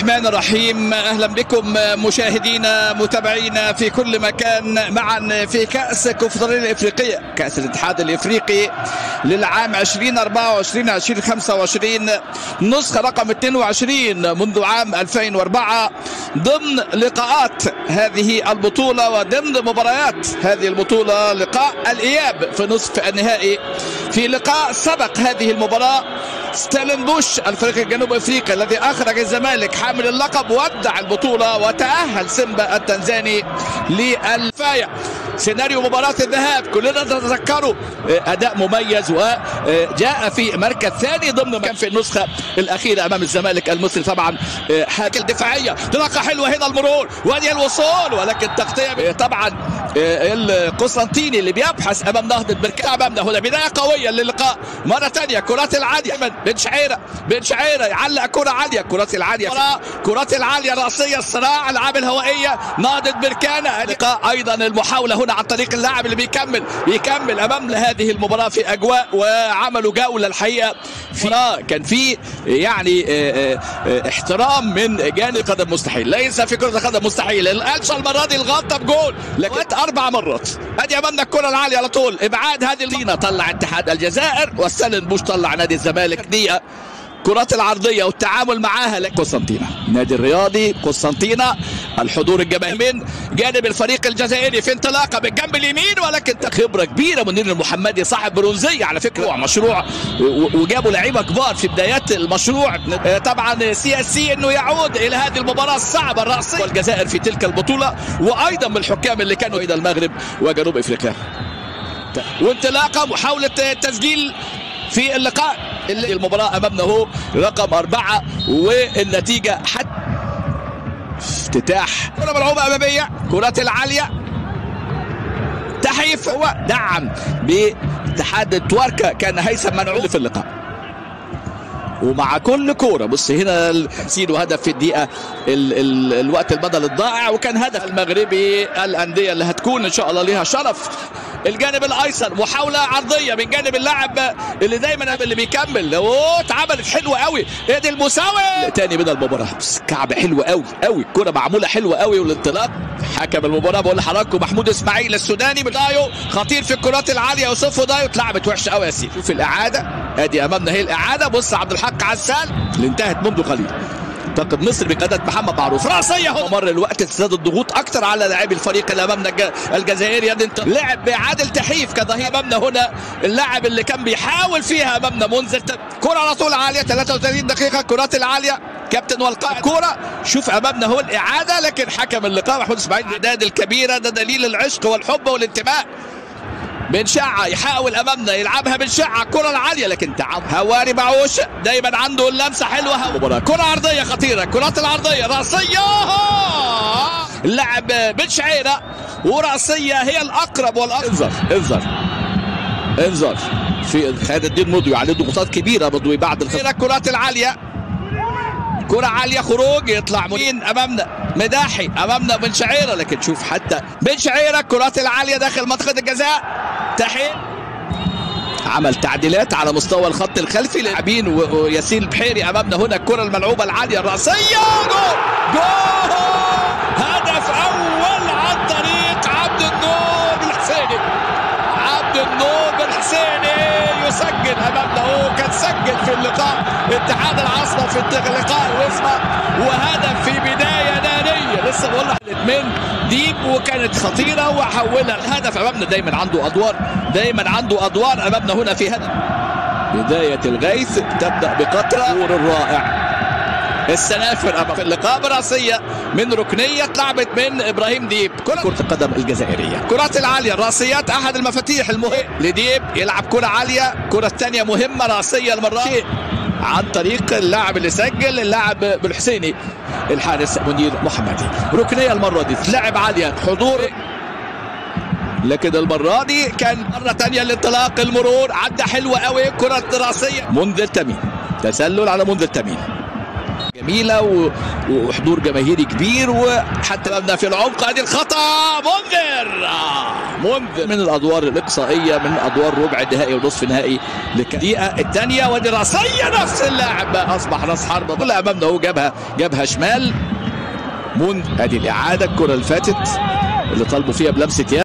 الرحمن الرحيم. اهلا بكم مشاهدينا متابعينا في كل مكان معا في كأس الكونفدرالية الافريقية، كأس الاتحاد الافريقي للعام 2024 2025 نسخة رقم 22 منذ عام 2004 ضمن لقاءات هذه البطولة وضمن مباريات هذه البطولة. لقاء الإياب في نصف النهائي. في لقاء سبق هذه المباراة ستيلنبوش الفريق الجنوب افريقي الذي اخرج الزمالك حامل اللقب ودع البطوله، وتاهل سيمبا التنزاني للفاية. سيناريو مباراه الذهاب كلنا نتذكره، اداء مميز وجاء في مركز ثاني ضمن كان في النسخه الاخيره امام الزمالك المصري. طبعا حاجه دفاعيه، طلاقه حلوه هنا المرور وادي الوصول، ولكن تغطيه طبعا القسنطيني اللي بيبحث امام نهضه بركان. امامنا هنا بدايه قويه للقاء مره ثانيه. كرات العاليه بن شعيره يعلق كره عاليه، كرات العاليه راسيه، الصراع، العاب الهوائيه، نهضه بركانه. اللقاء ايضا المحاوله هنا عن طريق اللاعب اللي بيكمل امام هذه المباراه في اجواء، وعملوا جوله الحقيقه كان في يعني احترام من جانب قدم مستحيل. ليس في كره قدم مستحيل. القلشه المره دي الغلطه بجول، لكن 4 مرات. ادي امامنا الكره العاليه على طول، ابعاد هذه اللينه طلع اتحاد الجزائر، وستيلنبوش طلع نادي الزمالك. دقيقه كرات العرضيه والتعامل معاها لقسنطينة. نادي الرياضي قسنطينة الحضور الجماهيري من جانب الفريق الجزائري في انطلاقه بالجنب اليمين، ولكن خبره كبيره. منير المحمدي صاحب برونزيه على فكره، مشروع وجابوا لعيبه كبار في بدايات المشروع. طبعا سياسي انه يعود الى هذه المباراه الصعبه الراسيه، والجزائر في تلك البطوله، وايضا من الحكام اللي كانوا الى المغرب وجنوب افريقيا. وانطلاقه محاوله تسجيل في اللقاء. المباراة أمامنا هو رقم 4 والنتيجة حتى افتتاح. كرة ملعوبة أمامية، كرات العالية، تحيف هو دعم باتحاد تواركا. كان هيثم منعود في اللقاء، ومع كل كوره بص هنا سين وهدف في الدقيقه الوقت البدل الضائع، وكان هدف المغربي. الانديه اللي هتكون ان شاء الله ليها شرف. الجانب الايسر محاوله عرضيه من جانب اللاعب اللي دايما اللي بيكمل، اتعملت حلوه قوي. ادي المساوي تاني من المباراه، بس كعب حلو قوي قوي، الكوره معموله حلوه قوي. والانطلاق حكم المباراه بقول لحضراتكم محمود اسماعيل السوداني بدايو خطير في الكرات العاليه، يوسف دايو اتلعبت وحشه قوي يا سيدي. شوف الاعاده، ادي امامنا هي الاعاده. بص عبد الحق عسال اللي انتهت منذ قليل. اعتقد مصر بقياده محمد معروف راسيه هنا. مر الوقت تزداد الضغوط اكثر على لاعبي الفريق اللي امامنا الجزائري. لعب بعادل تحيف كظهير. امامنا هنا اللاعب اللي كان بيحاول فيها امامنا منذر. كره على طول عاليه، 33 دقيقه كرات العاليه كابتن والقائد كوره. شوف امامنا هو الاعاده، لكن حكم اللقاء محمود اسماعيل الاعداد الكبيره ده دليل العشق والحب والانتماء. بن شعة يحاول امامنا يلعبها بن شعة الكره العاليه، لكن تعب هواري معوش دايما عنده اللمسه حلوه. كره عرضيه خطيره، كرات العرضيه راسيه، اللاعب بن شعيره وراسيه هي الاقرب والانظر. انظر في خالد الدين مضوي عليه ضغوطات كبيره. مضوي بعد الكرات العاليه، كرة عالية خروج، يطلع مين امامنا مداحي، امامنا بن شعيرة. لكن شوف حتى بن شعيرة الكرات العالية داخل منطقة الجزاء. تحيل عمل تعديلات على مستوى الخط الخلفي لاعبين، وياسين البحيري امامنا هنا الكرة الملعوبة العالية الرأسية. جول هدف اول عن طريق عبد النور الحسيني يسجل امامنا. هو كان سجل في اللقاء اتحاد العاصمه في اللقاء الوسمى، وهدف في بدايه ناريه. لسه بقول لك من ديب وكانت خطيره وحولها الهدف. امامنا دايما عنده ادوار امامنا هنا في هدف. بدايه الغيث تبدا بقطره نور الرائع. السنافر في اللقاء براسيه من ركنيه اتلعبت من ابراهيم ديب. كرة القدم الجزائريه، كرات العاليه الراسيات احد المفاتيح المهم لديب. يلعب كرة عاليه، كرة الثانيه مهمه راسيه المره عن طريق اللاعب اللي سجل اللاعب بالحسيني الحارس منير محمدي. ركنيه المره دي تلعب عاليه حضور، لكن المره دي كان مره ثانيه الانطلاق المرور عدى حلوه قوي. كرة راسيه منذر تميم، تسلل على منذر تميم جميله وحضور جماهيري كبير، وحتى لما في العمق ادي الخطا منذر من الادوار الاقصائيه، من ادوار ربع النهائي ونصف النهائي. الدقيقه الثانيه وادي راسيه نفس اللاعب اصبح راس حربه كلها امامنا اهو، جابها شمال. ادي الاعاده الكره اللي فاتت اللي طالبوا فيها بلمسه يد.